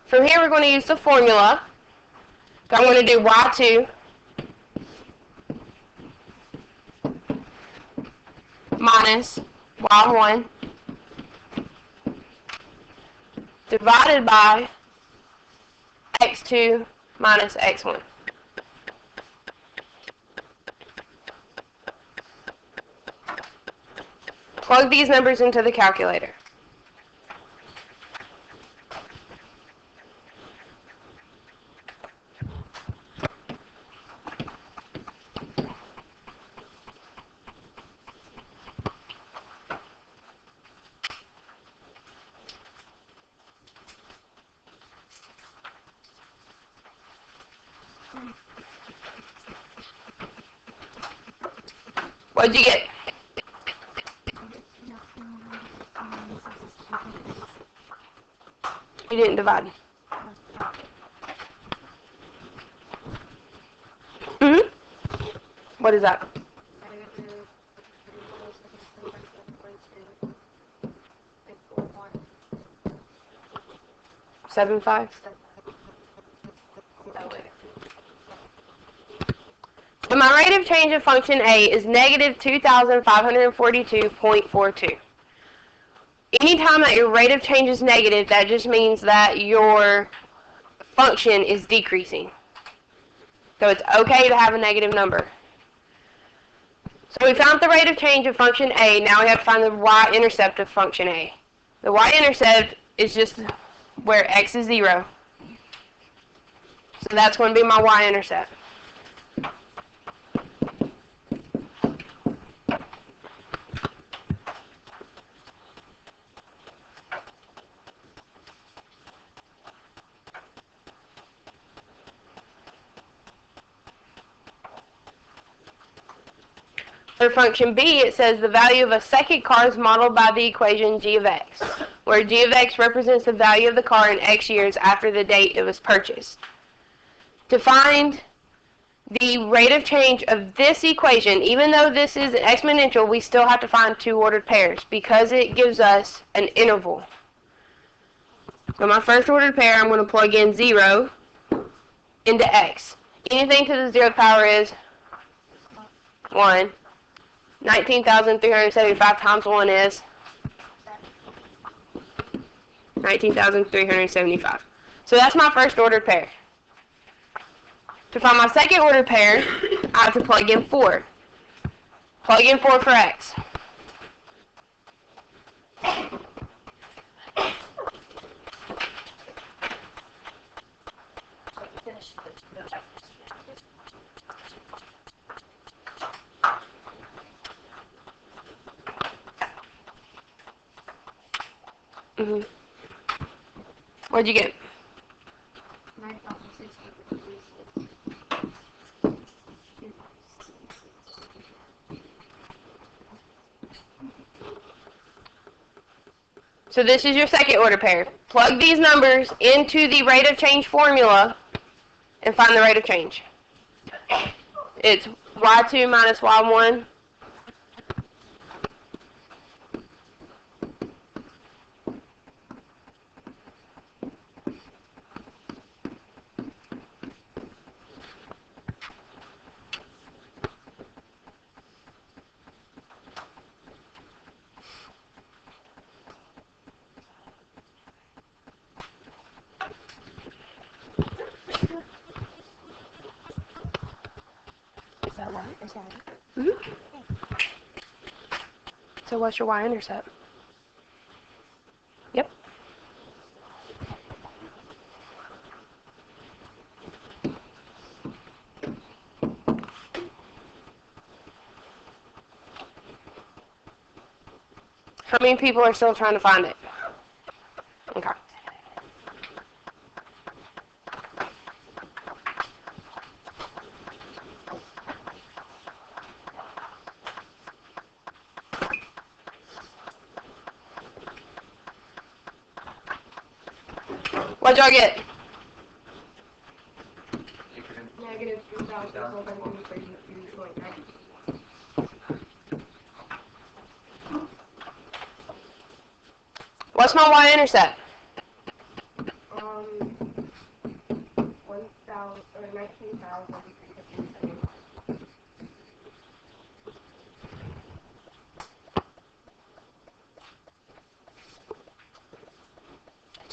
From here, we're going to use the formula. So I'm going to do y2 minus y1 divided by x2 minus x1. Plug these numbers into the calculator. What'd you get? You didn't divide. What is that? 7.5? So my rate of change of function A is negative 2,542.42. Anytime that your rate of change is negative, that just means that your function is decreasing. So it's okay to have a negative number. So we found the rate of change of function A. Now we have to find the y-intercept of function A. The y-intercept is just where x is 0. So that's going to be my y-intercept. For function B, it says the value of a second car is modeled by the equation g of x, where g of x represents the value of the car in x years after the date it was purchased. To find the rate of change of this equation, even though this is an exponential, we still have to find two ordered pairs because it gives us an interval. So my first ordered pair, I'm going to plug in 0 into x. Anything to the 0th power is 1. 19,375 times 1 is 19,375. So that's my first ordered pair. To find my second ordered pair, I have to plug in 4. Plug in 4 for x. What'd you get? 9,600. So this is your second order pair. Plug these numbers into the rate of change formula and find the rate of change. It's y2 minus y1. So what's your y-intercept? Yep. How many people are still trying to find it? Okay. What'd y'all get? Negative 2,433.9. What's my y-intercept?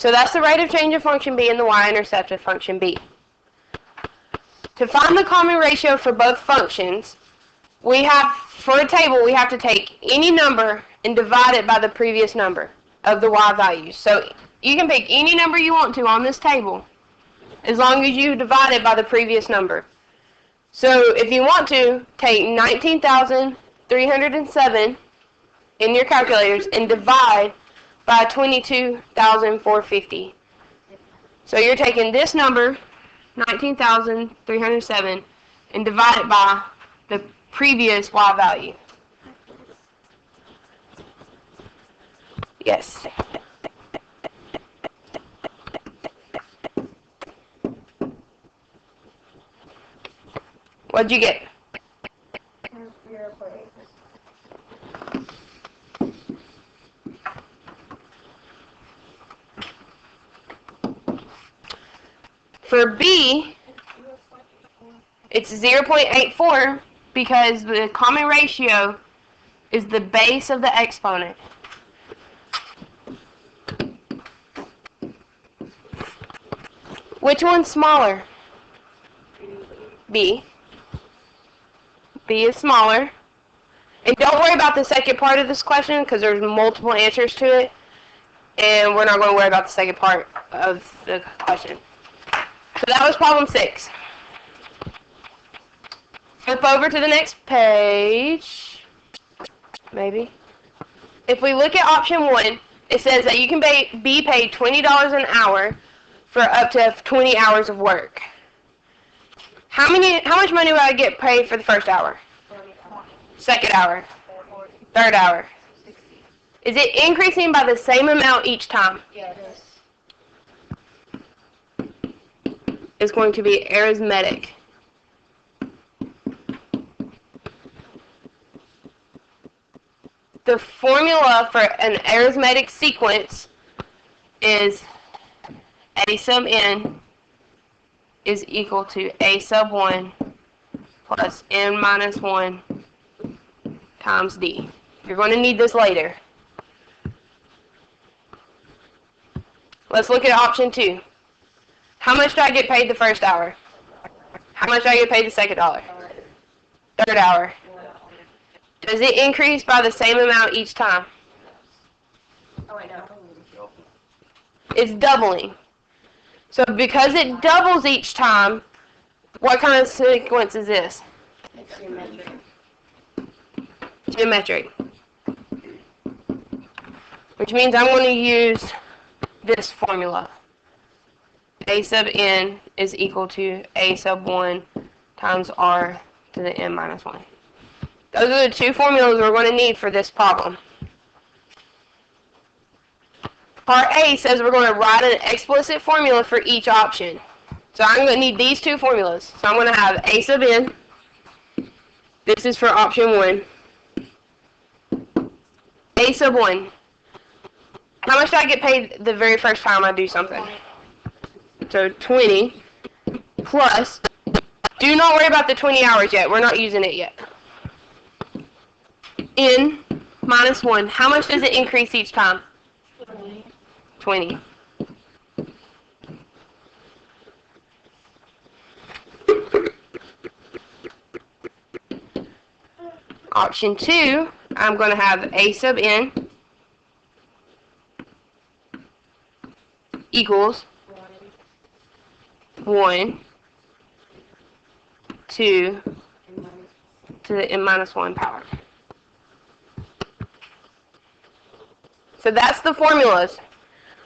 So that's the rate of change of function B and the y-intercept of function B. To find the common ratio for both functions, for a table, we have to take any number and divide it by the previous number of the y values. So you can pick any number you want to on this table, as long as you divide it by the previous number. So if you want to, take 19,307 in your calculators and divide by 22,450. So you're taking this number, 19,307, and divide it by the previous y value. Yes. What'd you get? 0.8. For B, it's 0.84 because the common ratio is the base of the exponent. Which one's smaller? B. B is smaller. And don't worry about the second part of this question because there's multiple answers to it. And we're not going to worry about the second part of the question. So that was problem 6. Flip over to the next page. Maybe. If we look at option 1, it says that you can be paid $20 an hour for up to 20 hours of work. How much money will I get paid for the first hour? Second hour? Third hour? Is it increasing by the same amount each time? Yeah, it is. It's going to be arithmetic. The formula for an arithmetic sequence is A sub n is equal to A sub 1 plus n minus 1 times d. You're going to need this later. Let's look at option 2. How much do I get paid the first hour? How much do I get paid the second hour? Third hour? Does it increase by the same amount each time? Oh, wait, no. It's doubling. So because it doubles each time, what kind of sequence is this? It's geometric. Geometric. Which means I'm going to use this formula. A sub n is equal to A sub 1 times r to the n minus 1. Those are the two formulas we're going to need for this problem. Part A says we're going to write an explicit formula for each option. So I'm going to need these two formulas. So I'm going to have A sub n. This is for option 1. A sub 1. How much do I get paid the very first time I do something? So 20 plus, do not worry about the 20 hours yet. We're not using it yet. N minus 1. How much does it increase each time? 20. Option 2, I'm going to have A sub n equals 1 to the n minus 1 power. So that's the formulas.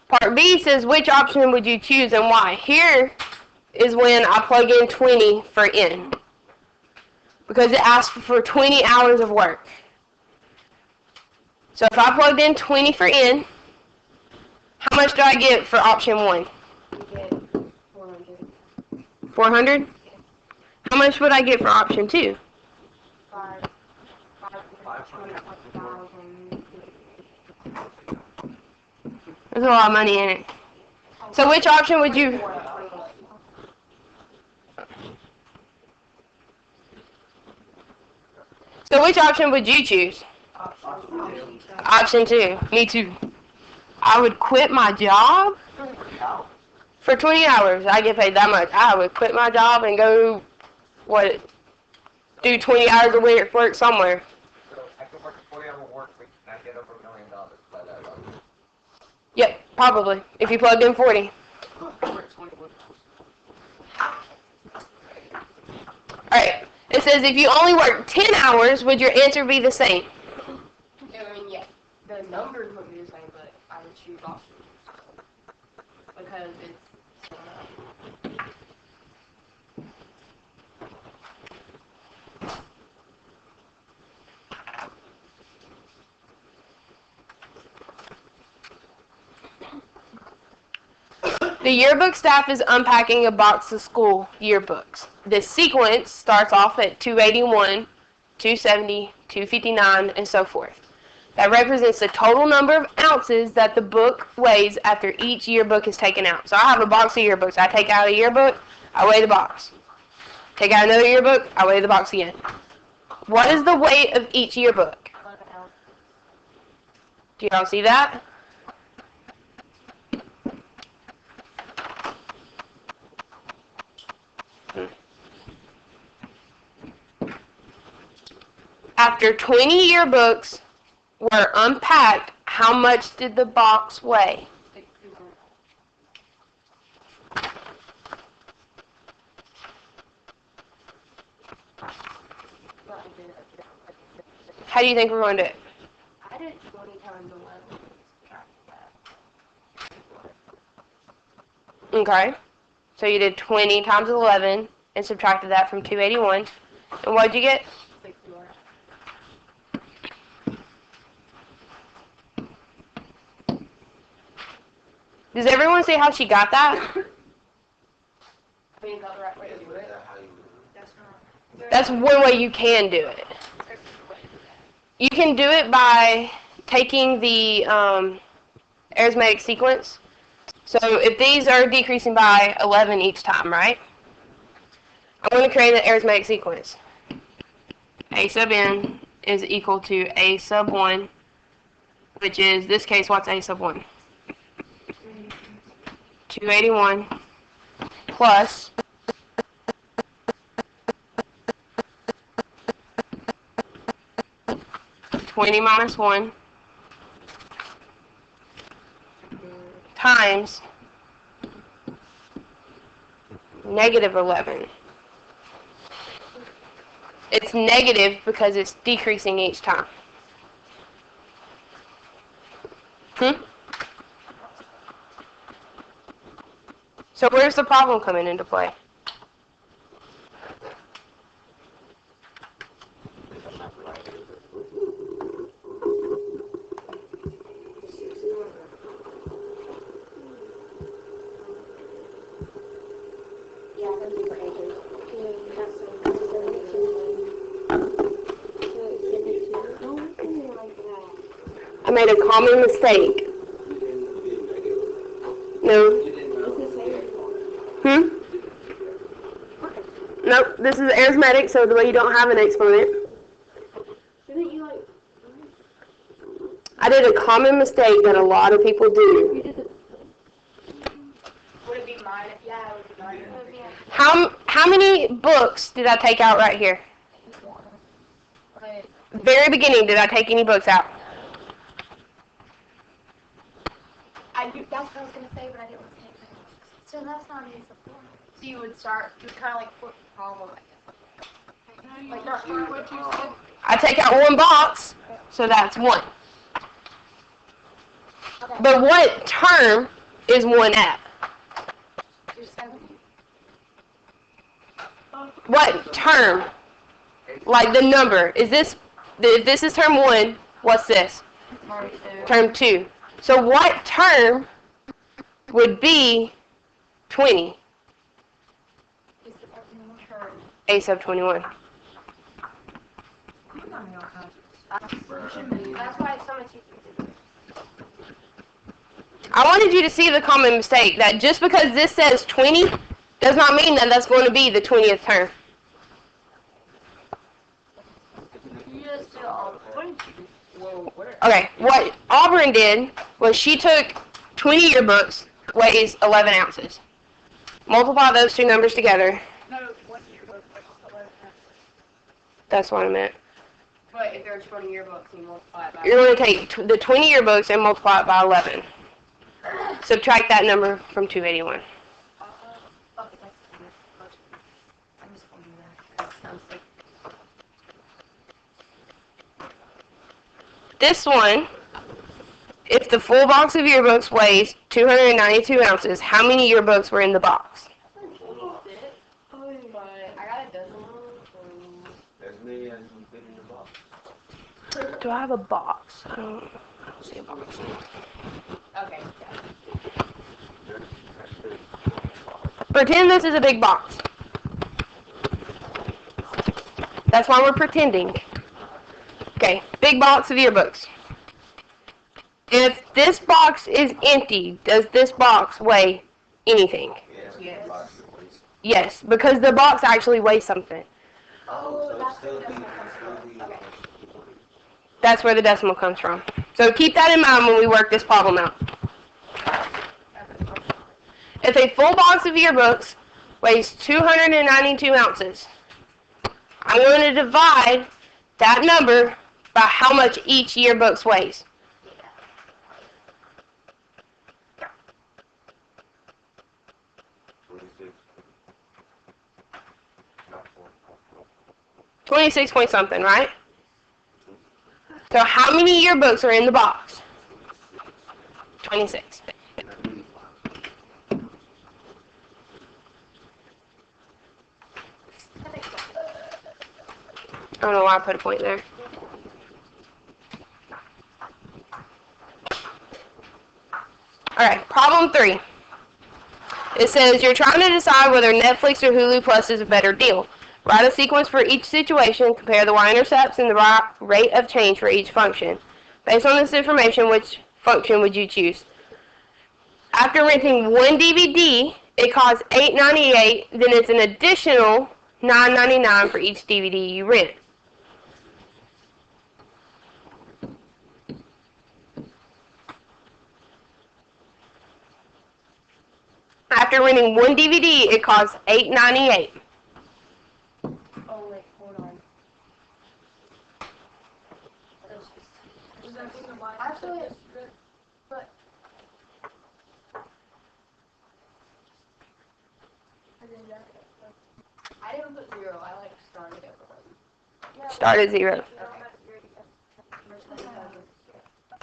Part B says which option would you choose and why. Here is when I plug in 20 for n, because it asks for 20 hours of work. So if I plugged in 20 for n, how much do I get for option 1? You get 400. 400? How much would I get for option 2? 5,000. There's a lot of money in it. So which option would you... So which option would you choose? Option 2. Me too. I would quit my job For 20 hours, I get paid that much. I would quit my job and go, do 20 hours a week work somewhere. So I could work a 40-hour work week and I get over $1 million by that alone. Yep, probably. If you plugged in 40. Alright, it says if you only work 10 hours, would your answer be the same? I mean, yeah, the numbers would be the same, but I would choose options because it's. The yearbook staff is unpacking a box of school yearbooks. The sequence starts off at 281, 270, 259, and so forth. That represents the total number of ounces that the book weighs after each yearbook is taken out. So I have a box of yearbooks. I take out a yearbook, I weigh the box. Take out another yearbook, I weigh the box again. What is the weight of each yearbook? Do y'all see that? After 20 yearbooks were unpacked, how much did the box weigh? How do you think we're going to do it? I did 20 times 11. Okay. So you did 20 times 11 and subtracted that from 281. And what did you get? 61. Does everyone see how she got that? I mean, is that the right way to do it? That's not. That's one way you can do it. You can do it by taking the arithmetic sequence. So if these are decreasing by 11 each time, right? I'm going to create an arithmetic sequence. A sub n is equal to a sub 1, which is, this case, what's a sub 1? 281 plus 20 minus 1 times negative 11. It's negative because it's decreasing each time. So where's the problem coming into play? I made a common mistake. No. Nope, this is arithmetic, so the way you don't have an exponent. Shouldn't you, I did a common mistake that a lot of people do. would it be mine? Yeah, it would be mine. How many books did I take out right here? Okay. Very beginning, did I take any books out? That's what I was going to say, but I didn't want to take it. So that's not an support. So you would start, you kind of like flip the problem, I guess. Like not start what you said. I take out one box, so that's 1. Okay. But what term is 1 at? You're 70. What term? Like the number. Is this, if this is term 1, what's this? Term 2. So what term would be 20? A sub 21. That's why it's so much easier. I wanted you to see the common mistake that just because this says 20 does not mean that that's going to be the 20th term. Okay, what Auburn did was she took 20 yearbooks, weighs 11 ounces. Multiply those two numbers together. No, what yearbook? That's what I meant. But if there are 20 yearbooks, you multiply it by. You're going to take the 20 yearbooks and multiply it by 11. Subtract that number from 281. Okay, that's I'm just going to do that. That sounds like. This one, if the full box of yearbooks weighs 292 ounces, how many yearbooks were in the box? But I got a dozen. As many as you fit in the box. Do I have a box? I don't see a box. Okay, yeah. Pretend this is a big box. That's why we're pretending. Okay, big box of yearbooks. If this box is empty, does this box weigh anything? Yes. Yes, because the box actually weighs something. Oh, So that's still the be, decimal. Okay. That's where the decimal comes from. So keep that in mind when we work this problem out. If a full box of yearbooks weighs 292 ounces, I'm going to divide that number by how much each yearbook weighs. $26. 26 point something, right? So how many yearbooks are in the box? 26. I don't know why I put a point there. Alright, problem 3. It says you're trying to decide whether Netflix or Hulu Plus is a better deal. Write a sequence for each situation, compare the y-intercepts and the rate of change for each function. Based on this information, which function would you choose? After renting one DVD, it costs $8.98, then it's an additional $9.99 for each DVD you rent. After renting one DVD, it costs $8.98. Oh, wait, hold on. Actually, but. I didn't put 0. I like started it with Start at 0.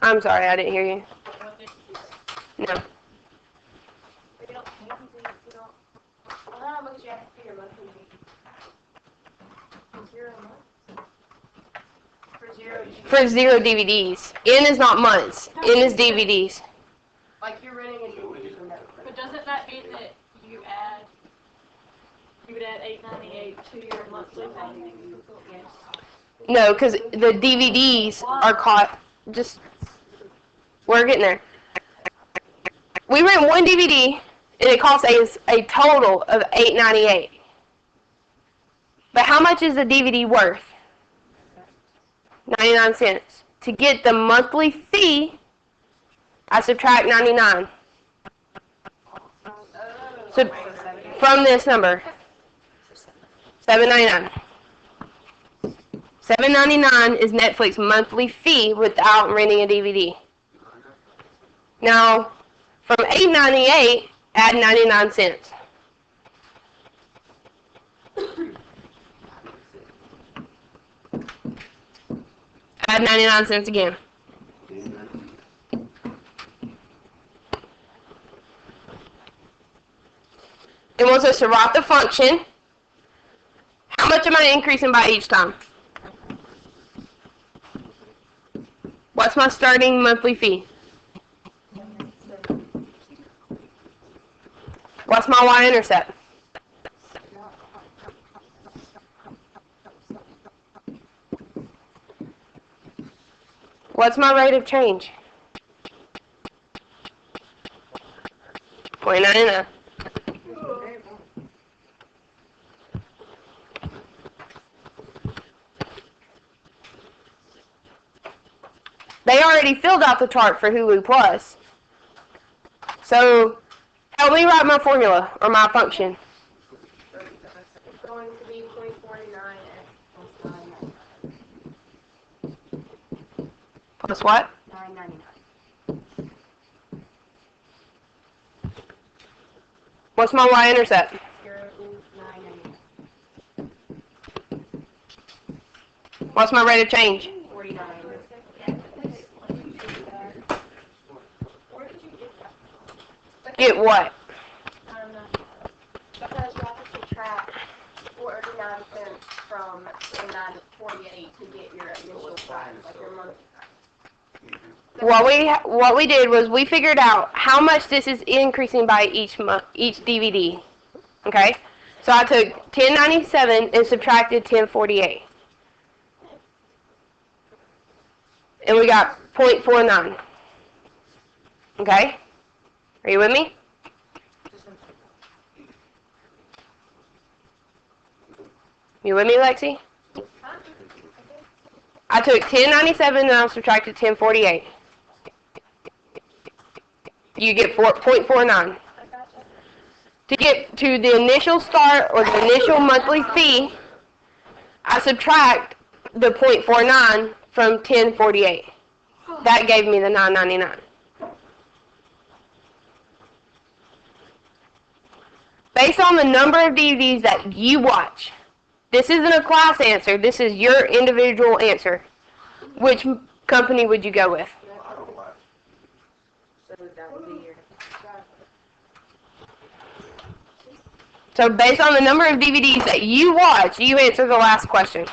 I'm sorry, I didn't hear you. No. For 0 DVDs. N is not months. N is DVDs. Like you're renting a DVD from Netflix. But doesn't that mean that you would add $8.98 to your monthly pay? Yes. No, because the DVDs are caught. We're getting there. We rent one DVD, and it costs a total of $8.98. But how much is the DVD worth? 99 cents. To get the monthly fee, I subtract 99. So from this number, $7.99. $7.99 is Netflix monthly fee without renting a DVD. Now, from $8.98, add 99 cents. Add 99 cents again. It wants us to write the function. How much am I increasing by each time? What's my starting monthly fee? What's my y-intercept? What's my rate of change? 0.99. They already filled out the chart for Hulu Plus. So Help me write my formula or my function. It's going to be 0.49 plus 9.99. Plus what? 9.99. What's my y-intercept? 9.99. What's my rate of change? 49. Get what? Because you have to subtract 49 cents from the 9.48 to get your initial price, like your monthly price. What we did was we figured out how much this is increasing by each month, each DVD. Okay? So I took 1097 and subtracted 1048. And we got 0.49. Okay? Are you with me? You with me, Lexi? I took 1097 and I subtracted 1048. You get 0.49. To get to the initial start or the initial monthly fee, I subtract the 0.49 from 1048. That gave me the $9.99. Based on the number of DVDs that you watch, this isn't a class answer, this is your individual answer. Which company would you go with? So based on the number of DVDs that you watch, you answer the last question.